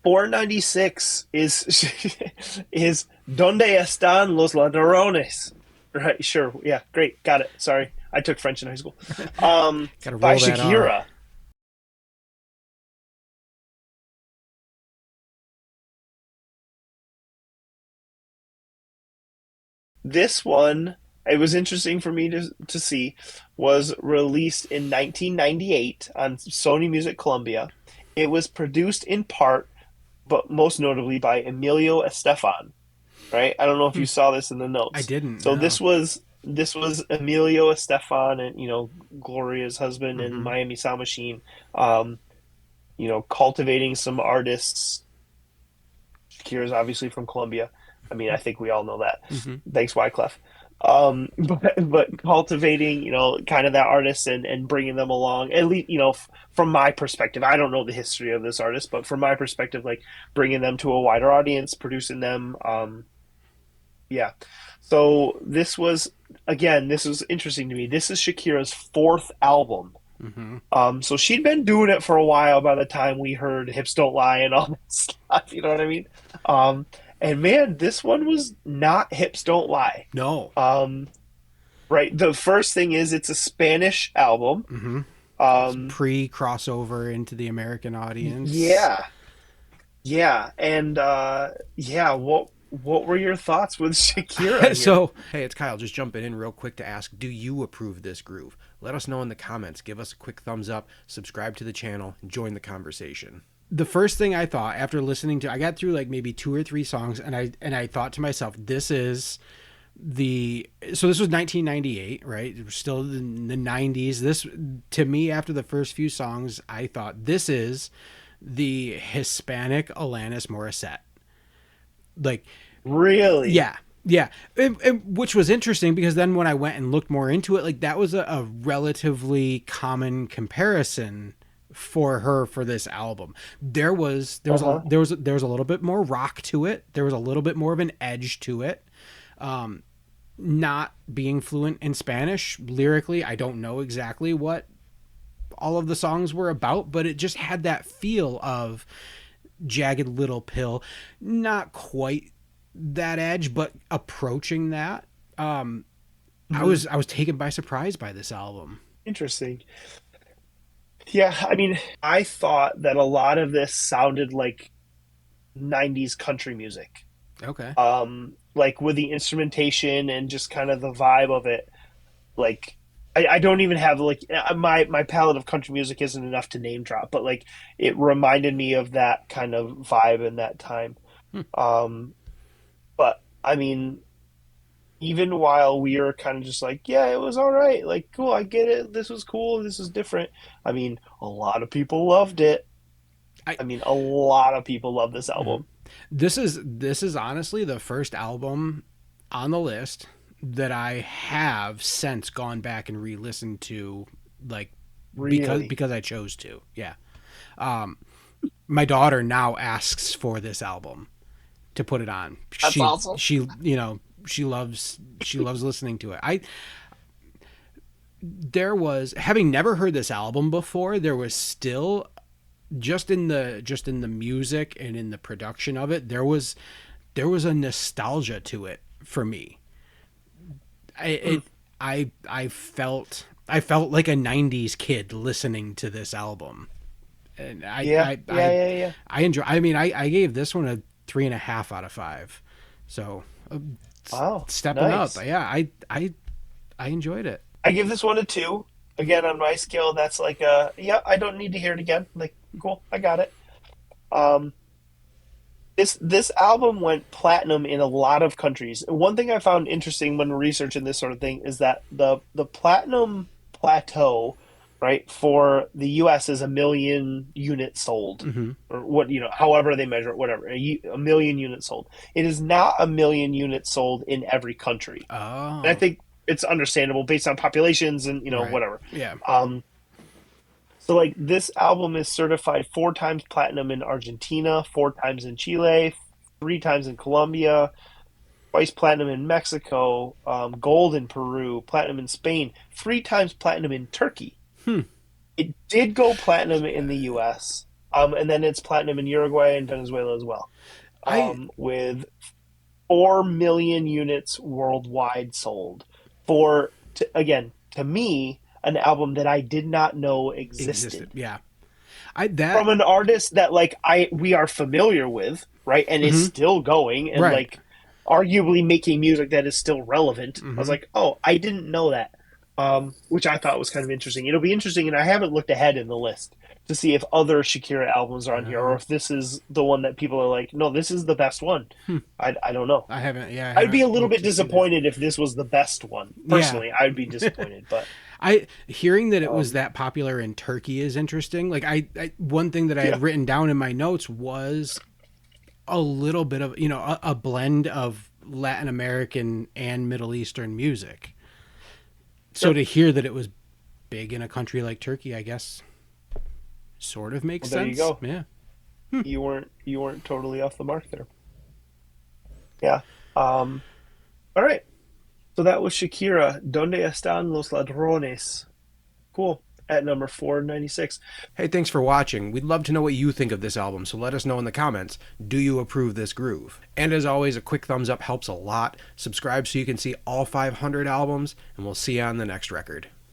496 is Donde Estan los Ladrones? Right, sure. Yeah, great. Got it. Sorry. I took French in high school. Gotta By roll that R. Shakira. This one, it was interesting for me to see, was released in 1998 on Sony Music Columbia. It was produced in part, but most notably by Emilio Estefan, right? I don't know if Hmm. you saw this in the I notes. didn't So know. this was Emilio Estefan and Gloria's husband and Mm-hmm. Miami Sound Machine, um, cultivating some artists. Shakira's obviously from Colombia. I mean, I think we all know that. Mm-hmm. Thanks, Wyclef. But cultivating, kind of that artist and bringing them along. At least, from my perspective, I don't know the history of this artist, but from my perspective, like bringing them to a wider audience, producing them. Yeah. So this was interesting to me. This is Shakira's fourth album. Mm-hmm. So she'd been doing it for a while by the time we heard Hips Don't Lie and all that stuff, you know what I mean? Um, and man, this one was not Hips Don't Lie. No. Um, right. The first thing is it's a Spanish album. Mm-hmm. It's Um, pre crossover into the American audience. yeah, yeah. And yeah, what were your thoughts with Shakira here? So, hey, it's Kyle. Just jumping in real quick to ask, do you approve this groove? Let us know in the comments. Give us a quick thumbs up, subscribe to the channel, and join the conversation. The first thing I thought after listening to, I got through like maybe two or three songs, and I thought to myself, this is this was 1998, right? It was still in the 90s. This, to me, after the first few songs, I thought this is the Hispanic Alanis Morissette. Like, Really? yeah, yeah. Which was interesting because then when I went and looked more into it, like that was a relatively common comparison for her for this album. Uh-huh. There was a little bit more rock to it. There was a little bit more of an edge to it. Not being fluent in Spanish lyrically, I don't know exactly what all of the songs were about, but it just had that feel of Jagged Little Pill. Not quite that edge, but approaching that. Hmm. I was taken by surprise by this album. Interesting. Yeah, I mean, I thought that a lot of this sounded like 90s country music. Okay. Like with the instrumentation and just kind of the vibe of it. Like I don't even have like my palette of country music isn't enough to name drop, but like it reminded me of that kind of vibe in that time. Hmm. Um, but I mean, even while we were kind of just like, yeah, it was all right, like cool, I get it, this was cool, this is different. I mean, a lot of people loved it. I I mean, a lot of people love this mhm. album. This is honestly the first album on the list that I have since gone back and re-listened to, like Really. because I chose to. Yeah. Um, my daughter now asks for this album to put it on. That's awesome. She loves listening to it. I There was, having never heard this album before, there was still just in the music and in the production of it, there was a nostalgia to it for me. I Mm. it I felt like a 90s kid listening to this album. And Yeah, yeah, yeah, yeah. I enjoy, I mean, I gave this one a 3.5 out of 5. So Wow, stepping up. nice. Yeah, I enjoyed it. I give this one a two. Again, on my scale, that's like yeah, I don't need to hear it again. Like, cool, I got it. Um, this album went platinum in a lot of countries. One thing I found interesting when researching this sort of thing is that the platinum plateau, right, for the US is 1 million units sold, Mm-hmm. or what, however they measure it, whatever, a million units sold. It is not 1 million units sold in every country. And I Oh, think it's understandable based on populations and right. whatever. Yeah. Um, so like this album is certified 4 times platinum in Argentina, 4 times in Chile, 3 times in Colombia, twice platinum in Mexico, gold in Peru, platinum in Spain, 3 times platinum in Turkey. Hmm. It did go platinum in the U.S. And then it's platinum in Uruguay and Venezuela as well, I with 4 million units worldwide sold. Again, to me, an album that I did not know existed. existed Yeah. I that from an artist that like I we are familiar with, right, and is mhm, still going and right. like arguably making music that is still relevant. I was Mhm. like, oh, I didn't know that, which I thought was kind of interesting. It'll be interesting, and I haven't looked ahead in the list to see if other Shakira albums are on here or Uh, if this is the one that people are like, no, this is the best one. hmm. I don't know. I haven't. Yeah, I I'd be a haven't little looked bit to see that. disappointed if this was the best one. Yeah. Personally, I'd be disappointed, but I hearing that it was um, that popular in Turkey is interesting. Like I one thing that I yeah, had written down in my notes was a little bit of a blend of Latin American and Middle Eastern music. So sure. to hear that it was big in a country like Turkey, I guess sort of makes Well, there you sense. go. Yeah. You weren't totally off the mark there. Yeah. Um, all right. So that was Shakira. Donde Estan los ladrones? Cool. At number 496. Hey, thanks for watching. We'd love to know what you think of this album, so let us know in the comments. Do you approve this groove? And as always, a quick thumbs up helps a lot. Subscribe so you can see all 500 albums, and we'll see you on the next record.